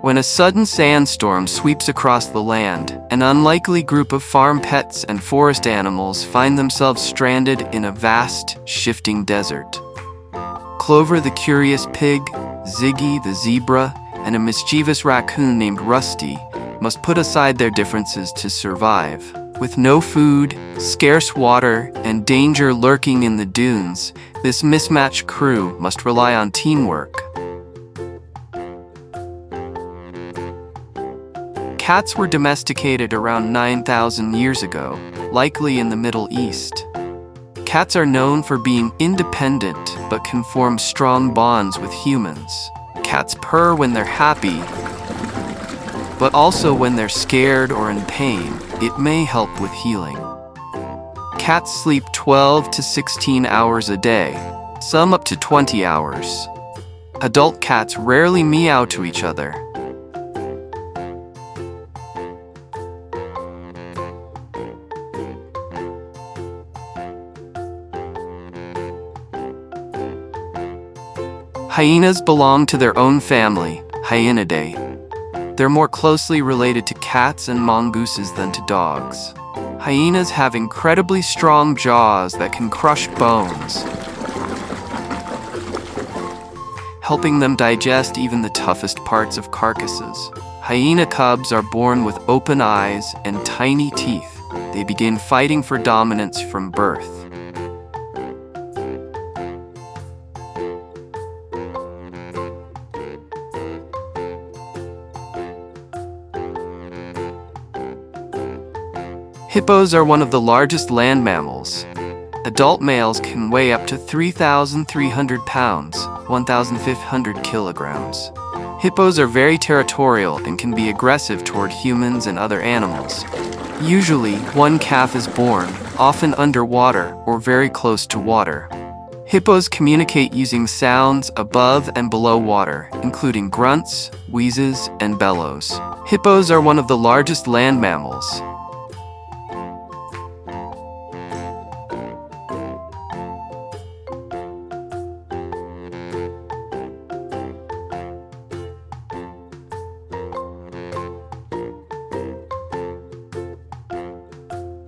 When a sudden sandstorm sweeps across the land, an unlikely group of farm pets and forest animals find themselves stranded in a vast, shifting desert. Clover the curious pig, Ziggy the zebra, and a mischievous raccoon named Rusty must put aside their differences to survive. With no food, scarce water, and danger lurking in the dunes, this mismatched crew must rely on teamwork. Cats were domesticated around 9,000 years ago, likely in the Middle East. Cats are known for being independent but can form strong bonds with humans. Cats purr when they're happy, but also when they're scared or in pain. It may help with healing. Cats sleep 12 to 16 hours a day, some up to 20 hours. Adult cats rarely meow to each other. Hyenas belong to their own family, Hyenidae. They're more closely related to cats and mongooses than to dogs. Hyenas have incredibly strong jaws that can crush bones, helping them digest even the toughest parts of carcasses. Hyena cubs are born with open eyes and tiny teeth. They begin fighting for dominance from birth. Hippos are one of the largest land mammals. Adult males can weigh up to 3,300 pounds, 1,500 kilograms. Hippos are very territorial and can be aggressive toward humans and other animals. Usually, one calf is born, often underwater or very close to water. Hippos communicate using sounds above and below water, including grunts, wheezes, and bellows. Hippos are one of the largest land mammals.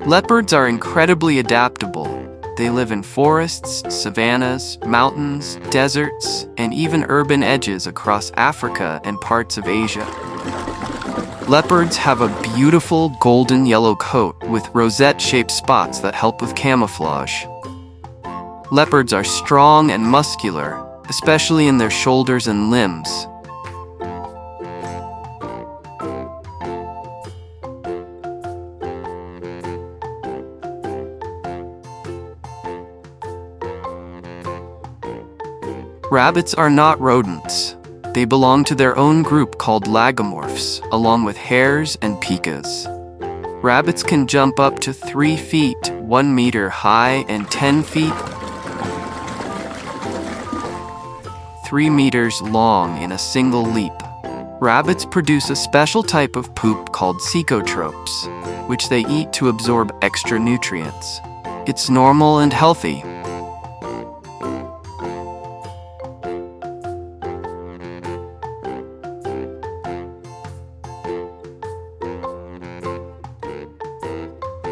Leopards are incredibly adaptable. They live in forests, savannas, mountains, deserts, and even urban edges across Africa and parts of Asia. Leopards have a beautiful golden yellow coat with rosette-shaped spots that help with camouflage. Leopards are strong and muscular, especially in their shoulders and limbs. Rabbits are not rodents. They belong to their own group called lagomorphs, along with hares and pikas. Rabbits can jump up to 3 feet, 1 meter high, and 10 feet, 3 meters long in a single leap. Rabbits produce a special type of poop called cecotropes, which they eat to absorb extra nutrients. It's normal and healthy.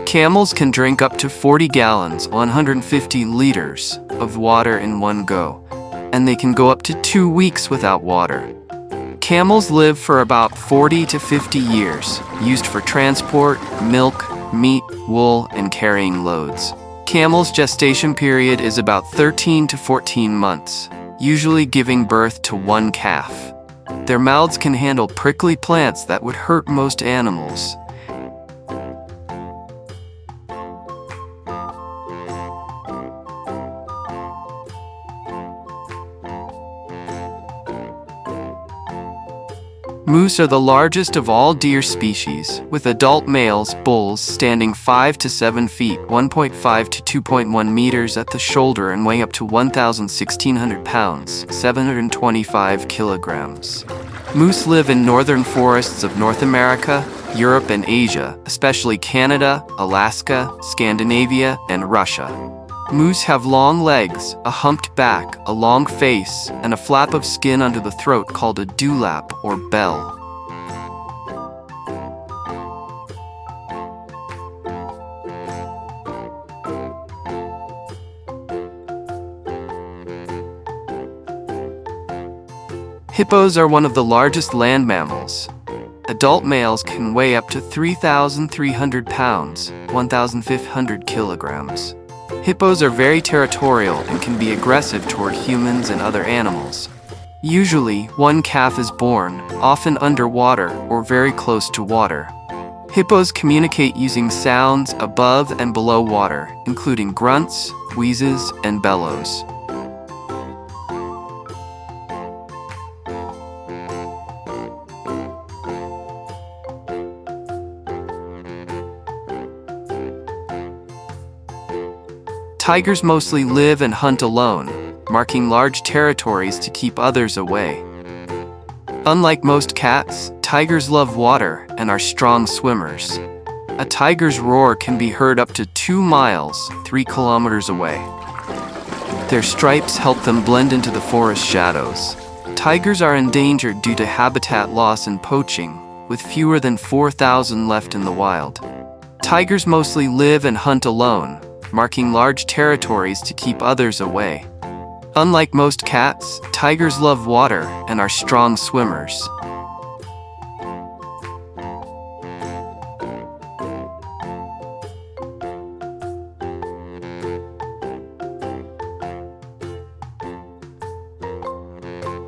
Camels can drink up to 40 gallons, 150 liters, of water in one go, and they can go up to 2 weeks without water. Camels live for about 40 to 50 years, used for transport, milk, meat, wool, and carrying loads. Camels' gestation period is about 13 to 14 months, usually giving birth to 1 calf. Their mouths can handle prickly plants that would hurt most animals. Moose are the largest of all deer species, with adult males, bulls, standing 5 to 7 feet, 1.5 to 2.1 meters at the shoulder and weighing up to 1,600 pounds, 725 kilograms. Moose live in northern forests of North America, Europe, and Asia, especially Canada, Alaska, Scandinavia, and Russia. Moose have long legs, a humped back, a long face, and a flap of skin under the throat called a dewlap or bell. Hippos are one of the largest land mammals. Adult males can weigh up to 3,300 pounds, 1,500 kilograms. Hippos are very territorial and can be aggressive toward humans and other animals. Usually, one calf is born, often underwater or very close to water. Hippos communicate using sounds above and below water, including grunts, wheezes, and bellows. Tigers mostly live and hunt alone, marking large territories to keep others away. Unlike most cats, tigers love water and are strong swimmers. A tiger's roar can be heard up to 2 miles, 3 kilometers away. Their stripes help them blend into the forest shadows. Tigers are endangered due to habitat loss and poaching, with fewer than 4,000 left in the wild. Tigers mostly live and hunt alone, marking large territories to keep others away. Unlike most cats, tigers love water and are strong swimmers.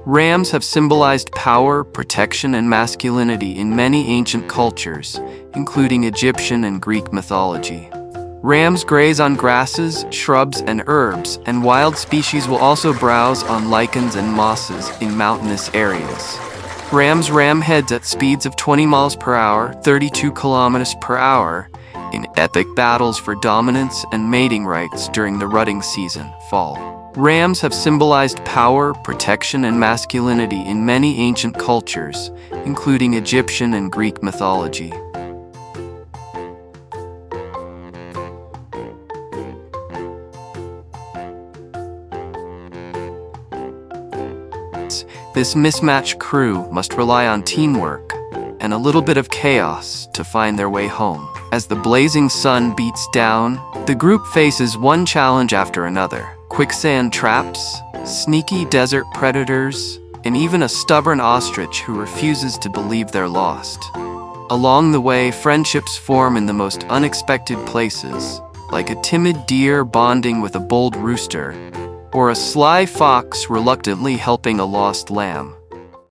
Rams have symbolized power, protection, and masculinity in many ancient cultures, including Egyptian and Greek mythology. Rams graze on grasses, shrubs, and herbs, and wild species will also browse on lichens and mosses in mountainous areas. Rams ram heads at speeds of 20 miles per hour, 32 kilometers per hour, in epic battles for dominance and mating rights during the rutting season, fall. Rams have symbolized power, protection, and masculinity in many ancient cultures, including Egyptian and Greek mythology. This mismatched crew must rely on teamwork and a little bit of chaos to find their way home. As the blazing sun beats down, the group faces one challenge after another: quicksand traps, sneaky desert predators, and even a stubborn ostrich who refuses to believe they're lost. Along the way, friendships form in the most unexpected places, like a timid deer bonding with a bold rooster, or a sly fox reluctantly helping a lost lamb.